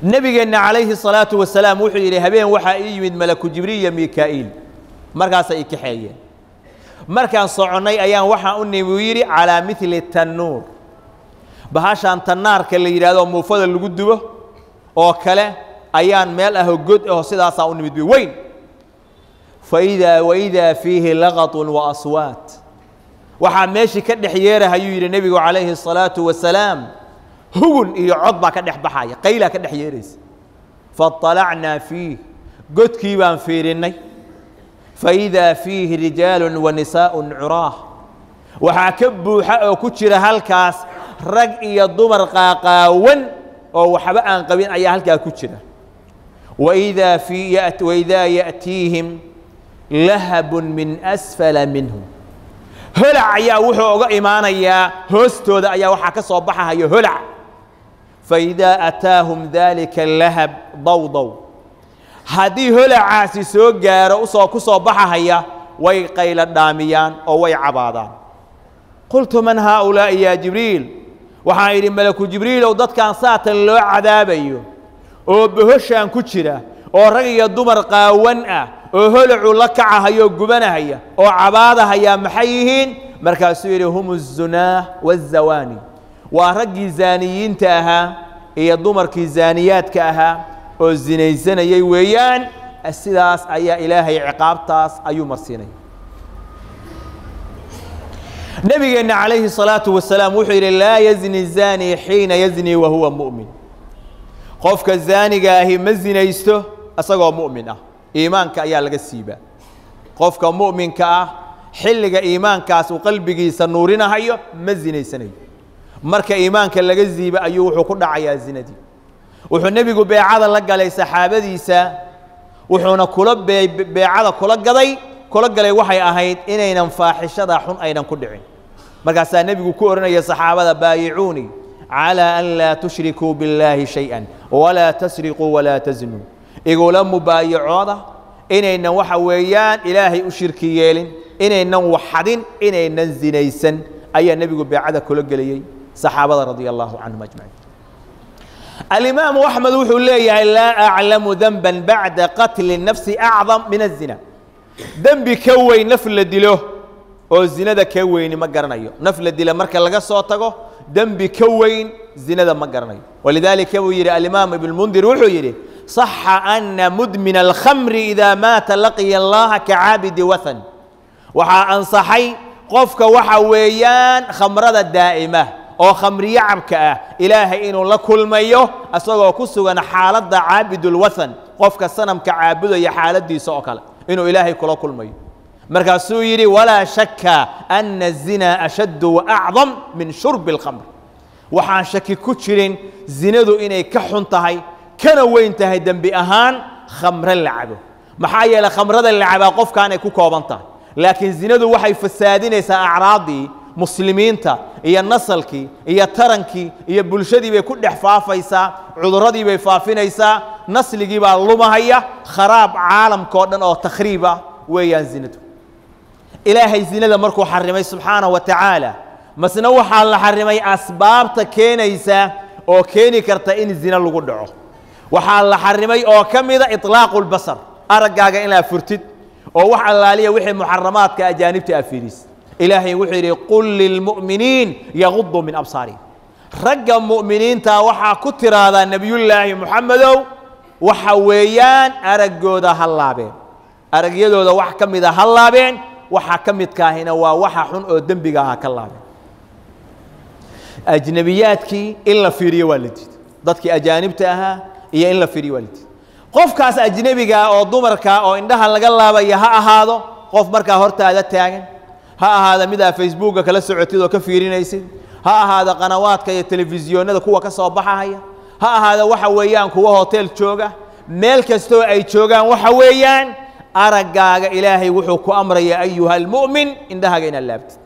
نبينا عليه الصلاة والسلام وحي إلى هبين وحي من ملك جبريل ميكائيل مركز إكحية مركز صعني أيام وحى أني ويري على مثل التنور بهاشان تنار كاللي يرادوا مفضل الجدوة أو كلا أيام ماله جد أو سيدا صاوني بدبي وين وإذا فيه لغط وأصوات وحماشي كدح ييره يري النبي عليه الصلاة والسلام هون إلى عضبة كدح بحايا قيلة كدح ييرس فاطلعنا فيه قد كيبان فيرني فإذا فيه رجال ونساء عراه وحكبوا حقه كتشر هالكاس رق الضمر قاقاون أو حبأ قبين أي هالكا كتشر وإذا يأتيهم لهب من أسفل منهم هلع يا وحو إيمانا يا هستو ذا يا وحا صباحها يا هلع فإذا أتاهم ذلك اللهب ضوضوا هذه هلع عاسي سوق جار صباحها يا ويقيل الداميان أو ويعبادان قلت من هؤلاء يا جبريل وحاير ملك جبريل وضد كان ساعة اللو عذابيه وبهشان كتشرة ورقي الدمر قاونأ وهلعوا لكعها يقبنها هي وعبادها يا محيهين مركاسيري هم الزناه والزواني ورقي زانيين تاها هي الدمر كي زانيات كاها والزنيزن يويان السلاس أي إلهي عقاب تاس أيو مرسيني نبينا عليه الصلاة والسلام وحير لا يزني الزاني حين يزني وهو مؤمن قفك الزاني قاهي مزني يسته أصغى مؤمنة إيمانك أيها القسيبة قفك مؤمن كأه حلق إيمانك وقلبك سنورنا هيو مزني سني مرك إيمانك القسيبة أيوه كل عيا زندي وحو النبي قو بيعاد لقى لي سحابة ديسا وحونا كلب بيعاد كلق قضي كلق لي وحي أهيد إنينا فاحشة حن أينا كدعين مركز النبي كورنا يا صحابة بايعوني على أن لا تشركوا بالله شيئا ولا تسرقوا ولا تزنوا يقول مبايعونا إنينا وحويان إلهي أشركيين إنينا وحدين إنينا زنيسن أي النبي بيعاد كلق لي صحابة رضي الله عنهم أجمعين الإمام أحمد وحول لي لا أعلم ذنبا بعد قتل النفس أعظم من الزنا ذنبي كوي نفل الدلو أو الزنا ده كوين ما قرنيه نفل الدلو مركز لقى صوته ذنبي كوين زنا ده ما قرنيه ولذلك يرى الإمام ابن المنذر وحول صح أن مدمن الخمر إذا مات لقي الله كعابد وثن وحا أنصحي قفك وحويان خمرة الدائمة أو خمرية عبكة إلهي إنه لكل مايو أسوأ كسوغنا حالة عابد الوثن قفك السنم كعابد يا حالة دي سوكلا إنه إلهي كل مايو مركز سويري ولا شك أن الزنا أشد وأعظم من شرب الخمر وحان شكي كتشرين زندو إني كحنتهي كان وينتهي دم بأهان خمر اللعبه محايا لخمر اللعبه قف كان يكون كوبنتا لكن زندو وحي فسادين أعراضي مسلمين تا هي النسلكي هي ترنكي هي بلشدي بيكون حفافيسا عذردي بيفافينيسا نسلكي باللوما هي خراب عالم كودن أو تخريبا ويان زينته إلهي زينة مركو حرمي سبحانه وتعالى مسنو حال حرمي أسباب تكينيسا أو كيني كرتين الزينة اللي قدعه وحال حرمي أو كم إذا إطلاق البصر أرجع إلى فرتد أو وحال الله وحي محرمات كأجانب تأفيريس إلهي وحيري قل للمؤمنين يغضوا من أبصارهم رجع مؤمنين تا وحا كتر هذا النبي الله محمد وحويان أرجو ذا هاللابين أرجو ذا وحكم ذا هاللابين وحكم كاهنا ووحا حن قدام بجاها كلابين أجنبياتك إلا في ريوالدي ضدك أجانب تاها هي إلا في ريوالدي قف كاس أجنبي جا أو دمركا أو عندها لقلابا يها هذا قف مركا هرتا هذا تاجن ها هذا مدى فيسبوك كلا سعتيد وكفيرين يصير ها هذا قنوات كي التلفزيون هذا كوا كصباحها هي ها هذا وحويان كوا هوتيل شوجا ميل كستو أي شوجا وحويان أرجع إلهي وحكو أمر يا أيها المؤمن عندها جينا اللابت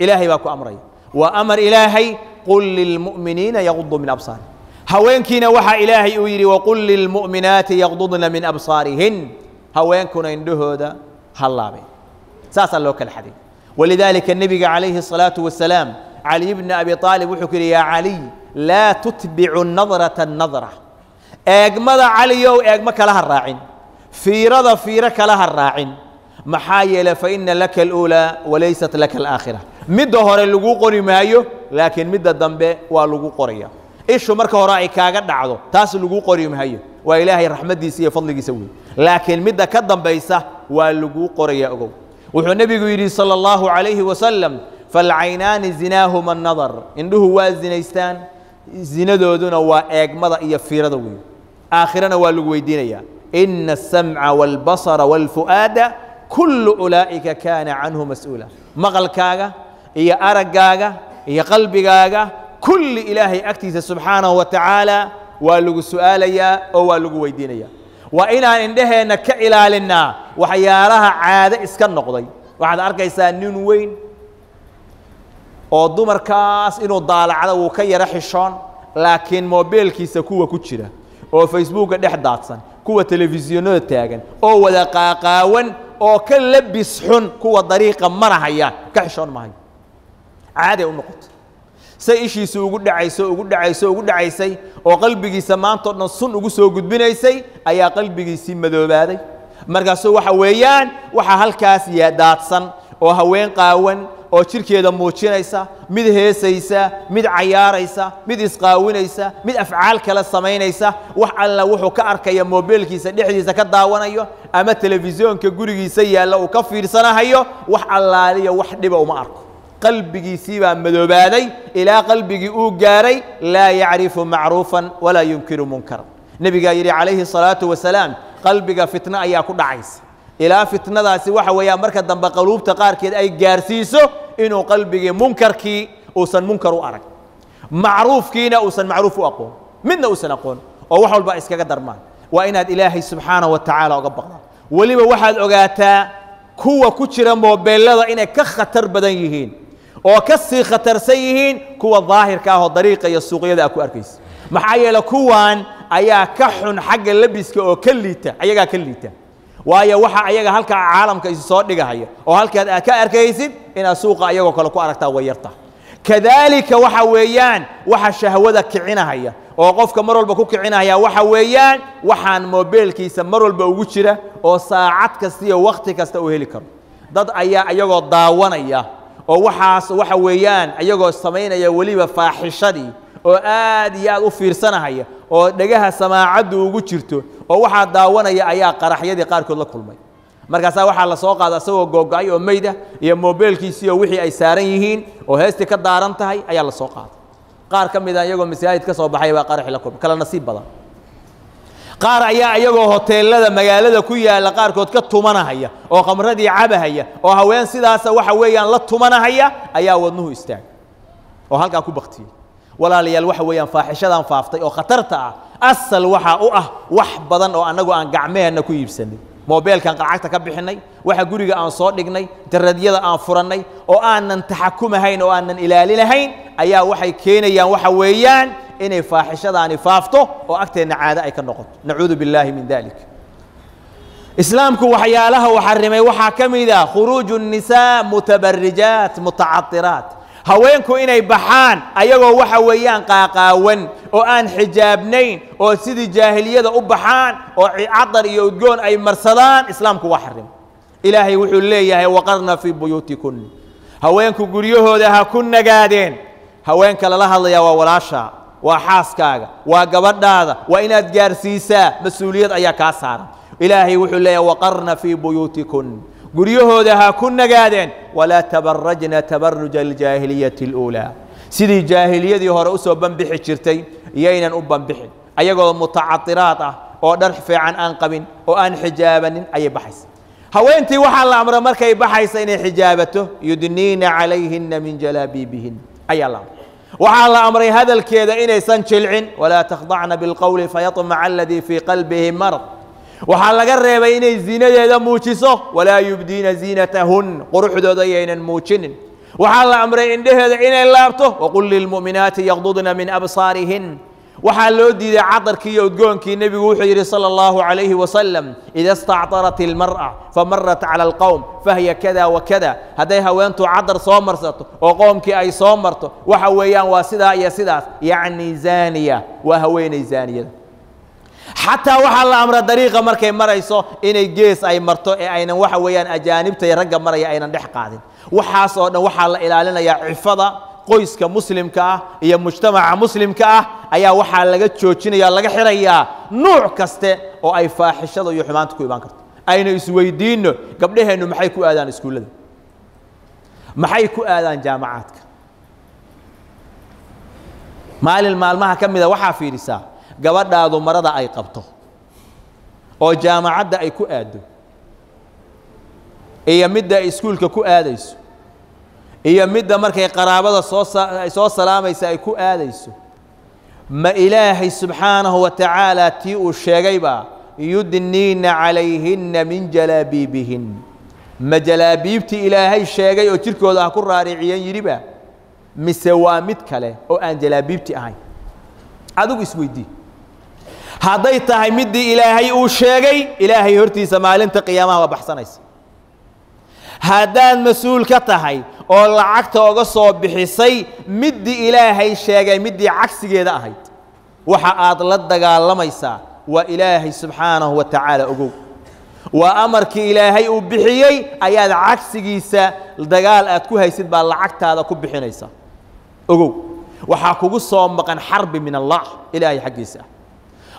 إلهي باكو أمري وأمر إلهي قل للمؤمنين يغضوا من أبصارهم هوين كنا وحى إلهي أويري وقل للمؤمنات يغضضن من أبصارهن هوين كنا عنده هذا هاللابين ساسا لوك الحديث ولذلك النبي عليه الصلاة والسلام علي بن أبي طالب وحكر يا علي لا تتبع النظرة النظرة eegmada caliyow eegma kala harraacin fiirada fiiro kala harraacin maxaa yeelay fa inna laka alula walaysat laka alaakhira midda hore lagu qori maayo laakiin midda dambe waa lagu qoraya ishu marka hore ay kaaga dhacdo taas lagu qori maayo waa ilaahay raxmadiisa iyo fadligiisa weey laakiin midda ka dambaysa waa lagu qoraya ogow wuxuu nabigu yiri sallallahu alayhi wasallam fal'aynan zinahuma an-nadar induhu waa zinaystaan zinadooduna waa eegmada iyo fiirada weey aakhirana waa lagu weydiinaya inna as-sam'a wal basara wal fu'ada kullu ulaa'ika kana anhu mas'ula maqalkaaga iyo aragaaga iyo qalbigaaga kulli ilaahay agtiisa subhanahu wa ta'ala waa lagu su'aalaya oo waa lagu weydiinaya waa inaan indhaheena ka ilaalinaa waxyaalaha caado iska noqday waxaad arkaysaa nin weyn oo dumarkaas inuu daalacada uu ka yara xishoon laakiin mobilkiisa kuwa ku jira oo facebooka dhex daadsan kuwa telefishinada taagan oo wada qaaqaawan oo ka labis xun kuwa dariiqa marahaya ka xishoon maayo caadi u noqoto say ishiisu ugu dhacaysay oo qalbigiisa maanta dhan sun ugu soo gudbinaysay ayaa qalbigiisii madoobaaday markaas waxa weeyaan waxa halkaas daadsan oo haween qaawan oo jirkeeda muujinaysa mid heesaysa mid cayaaraysa mid isqaawinaysa mid afcaal kala samaynaysa wax alla wuxuu ka arkaya mobilkiisa dhexdiisa ka daawanayo ama telefishinka gurigiisa yaala uu ka fiirsanayo wax allaaliya wax dhiba uma arko qalbigiisii baa madoobaaday ilaa qalbigii uu gaaray laa yacrifu macruufan walaa yunkiru munkar nabiga yiri calayhi salaatu wasalaam qalbiga fitna ayaa ku dhacaysa ilaa fitnadaasi waxa weeyaan marka dambe qaluubta qaarkeed ay gaarsiiso inuu qalbigii munkarkii uusan munkar u arag macruufkiina uusan macruuf u aqoon midna uusan aqoon oo wax walba iskaga darmaan waa inaad ilaahay subxaanahu wa tacaala uga baqdaa weliba waxaad ogaataa kuwa ku jira mobilada inay ka khatar badan yihiin oo ka sii khatarsan yihiin kuwa daahirka ah oo dariiqa iyo suuqyada ku arkaysa maxaa yeelay kuwan ayaa ka xun xagga labiska oo ka liita ayaga ka liita waayo waxa ayaga halka caalamka is soo dhigahaya oo halkaad ka arkaysid ina suuqa ayagoo kale ku aragtaa wayarta kadalika waxa weeyaan waxa shahwada kicinahaya oo qofka mar walba ku kicinaya waxa weeyaan waxaan mobilkiisa mar walba ugu jira oo saacad kasta iyo waqti kasta uu heli karo dad ayaa ayagoo daawanaya oo waxaas waxa weeyaan ayagoo sameynaya waliba faaxishadii oo aad iyo aad u fiirsanahaya oo dhagaha samaacadu ugu jirto oo waxa daawanaya ayaa qaraxyadii qaarkood la kulmay markaas waxa la soo qaaday asagoo googay oo meeyda iyo mobilkiisa iyo wixii ay saaran yihiin oo heesti ka daaran tahay ayaa la soo qaaday qaar kamid ah iyagoo masaajid ka soo baxay baa qarax la kulmay kala nasiib badan qaar ayaa iyagoo hoteelada magaalada ku yaala qaarkood ka tumanahaya oo qamradii cabahaya oo haween sidaas waxa weeyaan la tumanahaya ayaa wadnuhu istaag oo halka ku baqtiyay walaalayaal waxa weeyaan faaxishadan faaftay oo khatarta ah asal waxa u ah wax badan oo anagu aan gacmeena ku iibsanay mobilkan qaracta ka bixinay waxa guriga aan soo dhignay internetyada aan furanay oo aanan taxakumahayn oo aanan ilaalinahayn ayaa waxay keenayaan waxa weeyaan inay faaxishadaani faafto oo agteena caado ay ka noqoto nacuudu billahi min dalik islaamku waxyaalaha uu xarimay waxa kamida khuruuj an-nisaa mutabarrijat muta'attirat haweenku inay baxaan ayagoo waxa weeyaan qaaqaawan oo aan xijaabnayn oo sidii jaahiliyada u baxaan oo cadar iyo udgoon ay marsadaan islaamku waa xarim ilaahay wuxuu leeyahay waqarna fi buyutikum haweenku guryahooda ha ku nagaadeen haweenka la hadlaya waa walaasha waa xaaskaaga waa gabadhaada waa inaad gaarsiisaa mas'uuliyad ayaa ka saaran ilaahay wuxuu leeyahay waqarna fi buyutikum guryahooda ha ku nagaadeen wala tabarrajna tabarruj al-jahiliyyah al-ula sidii jaahiliyadii hore u soo banbixi jirtay iyaynan u banbixin ayagoo muta'attiraat ah oo dhar fiican aan qabin oo aan xijaabanin ay baxaysa haweentii waxa la amray markay baxaysa inay xijaabato yudniina calayhinna min jalabibihin ayaa la waxa la amray hadalkeeda inaysan jilcin wala takhda'na bil qawli fayatma'a alladhi fi qalbihi marad waxa laga reebay inay zinadeeda muujiso wala yubdiina zinatahun quruxdooda aynan muujinin waxa la amray indhaheeda inay laabto waqul lil mu'minati yaghdudna min absarihin waxa loo diiday cadarkii iyo udgoonkii nabigu wuxuu yiri sallallahu alayhi wa sallam idha ista'tarat al mar'a famarrat ala al qawm fahiya kada wa kada haday haweentu cadar soo marsato oo qoomkii ay soo marto waxa weeyaan waa sidaa iyo sidaas yaani zaniya wa haweenay zaniyada حتى وحال أمر طريقة مركي مريسو إني جيس أي مرتو أين وحا ويان أجانب تيرجع مريا أين نح قاعدين وحاصون وحال إلى لنا يا عفضة قيس كمسلم كأ يا مجتمع مسلم كأ أيا وحال لقت شوتشين يا لقى حريا نوع كسته أو أي فاحشة ضو يحمان تكوي بانكرت أين يسوي دين قبلها إنه محيكو آذان سكول محيكو آذان جامعاتك مال المال ما كم إذا وحى في رسالة قبل هذا مرض أي قبطه أو جامعات أي كو آدو إيه مدة إسكول كو آديسو إيه مدة مركي قرابة صوص سلام يساي كو آديسو ما إلهي سبحانه وتعالى تيء الشيغيبا يدنين عليهن من جلابيبهن ما جلابيبتي إلهي الشيغي وتركو ذا كو رارعيين يريبا مسوامد كله أو أن جلابيبتي أهين هذا اسويدي هذا يتاهي مدي إلهي وشيغي إلهي هرتي سمالين تقيامها وبحسنيس هذا المسؤول كتاهي أو العكت وقصوا بحسي مدي إلهي شيغي مدي عكس جدا أهيد وحقاد لدقى لميسا وإلهي سبحانه وتعالى أقول وأمرك إلهي وبحيي أياد عكس جيسا لدقال أتكوها يسيد بالعكت هذا كبحينيسا أقول وحاكو قصوا مقان حرب من الله إلهي حقيسا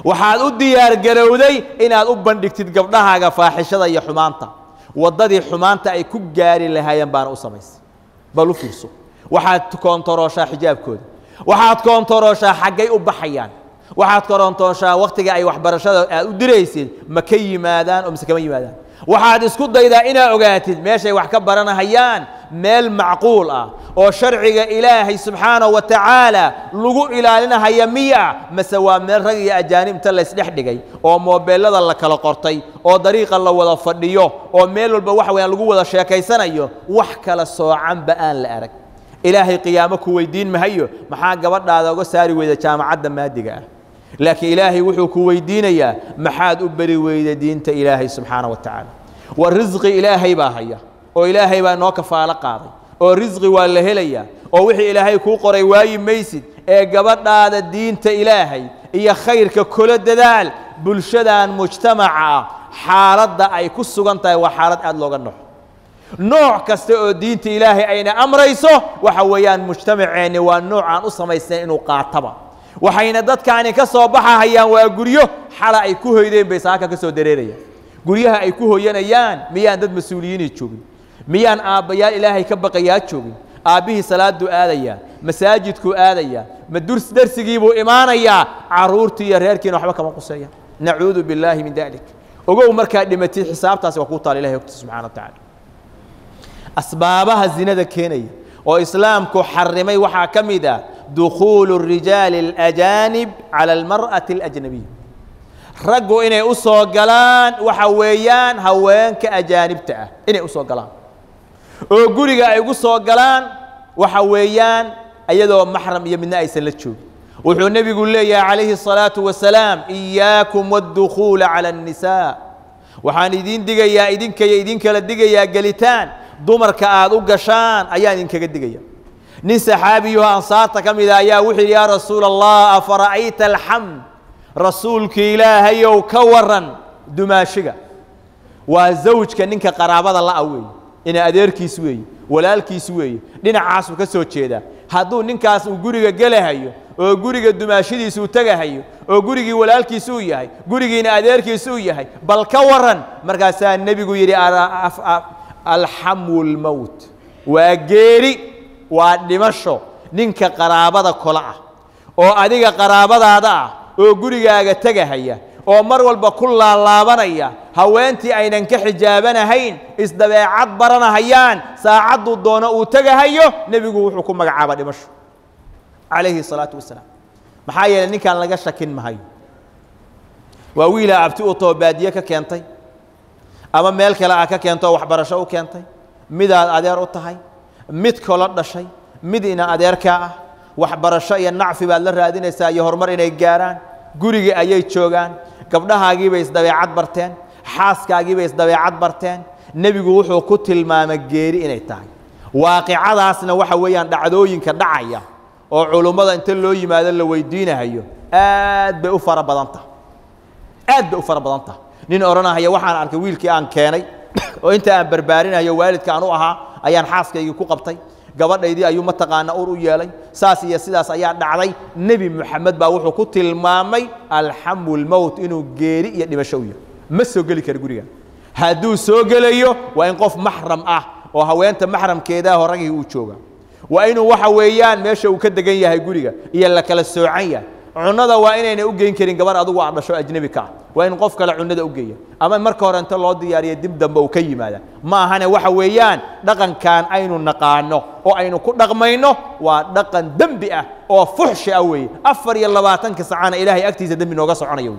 waxaad u diyaar garowday inaad u bandhigtid gabdhahaaga faaxishada iyo xumaanta wadadii xumaanta ay ku gaari lahaayeen baan u samaysay bal u fiirso waxaad koontarooshaa xijaabkooda waxaad koontarooshaa xaggay u baxayaan waxaad koontarooshaa waqtiga ay waxbarashada aad u diraysid ma ka yimaadaan oo mise kama yimaadaan waxaad isku daydaa inaad ogaatid meeshay wax ka baranahayaan meel macquul ah oo sharciga ilaahay subxaanahu wa tacaala lagu ilaalinahaya miya mase waa meel rag iyo ajaanib inta la isdhex dhigay oo moobeelada la kala qortay oo dariiqa la wada fadhiyo oo meel walba wax weeyaan lagu wada sheekaysanayo wax kala soocan ba aan la arag ilaahay qiyaamo ku weydiin mahayo maxaa gabadhaada uga saari weyda jaamacadda maadiga ah laakiin ilaahay wuxuu ku weydiinayaa maxaad u bari weyda diinta ilaahay subxaanahu wa tacaala wa risqi ilaahay baa haya oo ilaahay baa noo kafaalo qaaday oo risqi waa la helayaa oo wixii ilaahay kuu qoray waayi maysid ee gabadhaada diinta ilaahay iyo khayrka kula dadaal bulshadan mujtamaca xaaladda ay ku sugan tahay waa xaalad aad looga naxo nooc kasta oo diinta ilaahay ayna amrayso waxa weeyaan mujtamaceeni waa nooc aan u samaysnayn inuu qaataba waxayna dadkaani ka soo baxahayaan waa guryo xala ay ku hoydeen bay saaka ka soo dareerayaan guryaha ay ku hooyanayaan miyaan dad mas'uuliyiin joogin miyaan aabbayaal ilaahay ka baqayaa joogin aabbihii salaadu aadaya masaajidku aadaya ma darsigii buu imaanayaa caruurtii iyo reerkiina waxba kama quseeya nacuudu billaahi min dalik ogow markaa dhimatid xisaabtaasi waa ku taal ilaahay ogta subxaana wa tacaala asbaabaha zinada keenaya oo islaamku xarimay waxaa ka mid ah دخول الرجال الأجانب على المرأة الأجنبية رجوا إني أسوق جلان وحويان هوان كأجانب تأه إني أسوق جلان وقولي أي أسوق جلان وحويان أيضا محرم يمنا يسلتشو وحو النبي يقول لي عليه الصلاة والسلام إياكم والدخول على النساء وحان يدين دقا يا يدين كي يدين كلا دقا يا قلتان دمر كآد وقشان أيان يدين كلا دقا nin saxaabiyo ansaarta ka mid ah ayaa wuxuu yidhi yaa rasuul allah afara'ayta alxamd rasuulka ilaahayow ka waran dumaashiga waa zawjka ninka qaraabada la weeye ina adeerkiis weeye walaalkiis weeye dhinacaas uu ka soo jeedaa hadduu ninkaas uu guriga galahayo oo guriga dumaashidiisu tagahayo oo gurigii walaalkiisu uu yahay gurigiina adeerkiisu uu yahay bal ka waran markaasaa nebigu yidhi alxamu lmowt waa geeri waa dhimasho ninka qaraabada kula ah oo adiga qaraabadaada ah oo gurigaaga tagahaya oo mar walba ku laalaabanaya haweentii aynan ka xijaabanahayn isdabeecad baranahayaan saacadu doono uu tagahayo nebigu wuxuu ku magacaabaa dhimasho calayhi salaatu wasalaam maxaa yeelay ninkan laga shakin mahayo waa wiila abti u toobaadiye ka keentay ama meel kale ah ka keento waxbarasho u keentay midaad adeer u tahay mid kala dhashay mid ina adeerka ah waxbarasho iyo nacfi baad la raadinaysaa iyo horumar inay gaaraan guriga ayay joogaan gabdhahaagii bay isdabeecad barteen xaaskaagii bay isdabeecad barteen nebigu wuxuu ku tilmaamay geeri inay tahay waaqicadaasna waxa weeyaan dhacdooyinka dhacaya oo culummada inta loo yimaado la weydiinayo aad bay u fara badan tahay aad u fara badan tahay nin oranaya waxaan arkay wiilkii aan keenay oo inta aan barbaarinayo waalidka aan u ahaa ayaan xaaskayga ku qabtay gabadhaydii ayuu ma taqaana ur u yeelay saas iyo sidaas ayaa dhacday nabi maxamed baa wuxuu ku tilmaamay alhamul maut inuu geeri iyo dhimasho u yahay ma soo gali karo guriga hadduu soo gelayo waa in qof maxram ah oo haweenta maxramkeeda horagii uu jooga waa inuu waxa weeyaan meesha uu ka degan yahay guriga iyo la kala soocan yahay cunada waa inayna u geyn karin gabar adigu aan dhasho ajnabi ka waa in qof kale cunada u geeyo ama marka hore inta loo diyaariyo dib dambe uu ka yimaada ma ahana waxa weeyaan dhaqankan aynu naqaano oo aynu ku dhaqmayno waa dhaqan dambi ah oo fuxshi ah weeye 24 saacana ilaahay agtiisa dambi nooga soconayo